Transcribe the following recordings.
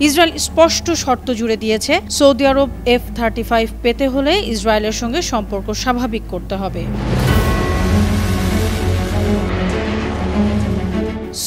Israel স্পষ্ট শর্ত জুড়ে দিয়েছে, সৌদি আরব F-35 পেতে হলে ইসরায়েলের সঙ্গে সম্পর্ক স্বাভাবিক করতে হবে।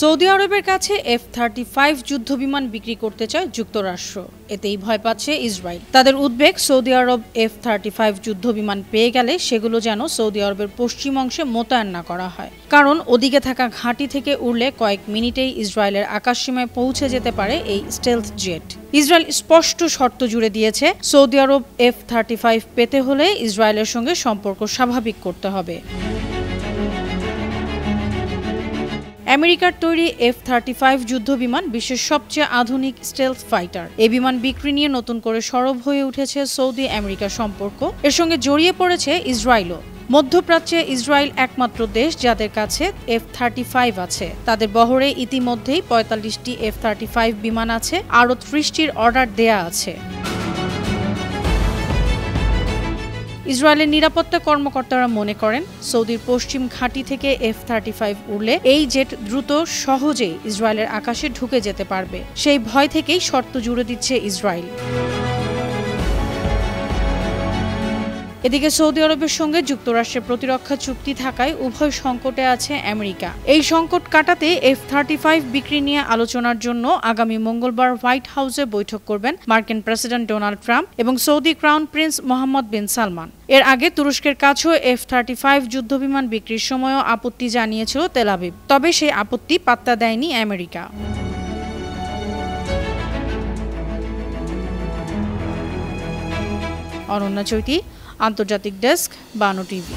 সৌদি আরবের কাছে F-35 যুদ্ধবিমান বিক্রি করতে চায় যুক্তরাষ্ট্র। এতেই ভয় পাচ্ছে ইসরায়েল। তাদের উদ্বেগ, সৌদি আরব F-35 যুদ্ধবিমান পেয়ে গেলে সেগুলো যেন সৌদি আরবের পশ্চিম অংশে মোতায়েন না করা হয়, কারণ ওদিকে থাকা ঘাঁটি থেকে উড়লে কয়েক মিনিটেই ইসরায়েলের আকাশসীমায় পৌঁছে যেতে পারে এই স্টেলথ জেট। ইসরায়েল স্পষ্ট শর্ত জুড়ে দিয়েছে, সৌদি আরব F-35 পেতে হলে ইসরায়েলের সঙ্গে সম্পর্ক স্বাভাবিক করতে হবে। আমেরিকার তৈরি F-35 যুদ্ধবিমান বিশ্বের সবচেয়ে আধুনিক স্টেলথ ফাইটার। এই বিমান বিক্রি নিয়ে নতুন করে সরব হয়ে উঠেছে সৌদি আমেরিকা সম্পর্ক। এর সঙ্গে জড়িয়ে পড়েছে ইসরায়েলও। মধ্যপ্রাচ্যে ইসরায়েল একমাত্র দেশ যাদের কাছে F-35 আছে। তাদের বহরে ইতিমধ্যেই 45টি F-35 বিমান আছে, আরও 30টির অর্ডার দেয়া আছে। ইসরায়েলের নিরাপত্তা কর্মকর্তারা মনে করেন, সৌদির পশ্চিম ঘাঁটি থেকে F-35 উড়লে এই জেট দ্রুত সহজেই ইসরায়েলের আকাশে ঢুকে যেতে পারবে। সেই ভয় থেকেই শর্ত জুড়ে দিচ্ছে ইসরায়েল। এদিকে সৌদি আরবের সঙ্গে যুক্তরাষ্ট্রের প্রতিরক্ষা চুক্তি থাকায় উভয় সংকটে আছে আমেরিকা। এই সংকট কাটাতে F-35 বিক্রি নিয়ে আলোচনার জন্য আগামী মঙ্গলবার হোয়াইট হাউসে বৈঠক করবেন মার্কিন প্রেসিডেন্ট ডোনাল্ড ট্রাম্প এবং সৌদি ক্রাউন প্রিন্স মোহাম্মদ বিন সালমান। এর আগে তুরস্কের কাছেও F-35 যুদ্ধবিমান বিক্রির সময়ও আপত্তি জানিয়েছিল তেল আবিব, তবে সেই আপত্তি পাত্তা দেয়নি আমেরিকা। অনন্যা চৈতি, আন্তর্জাতিক ডেস্ক, বানো টিভি।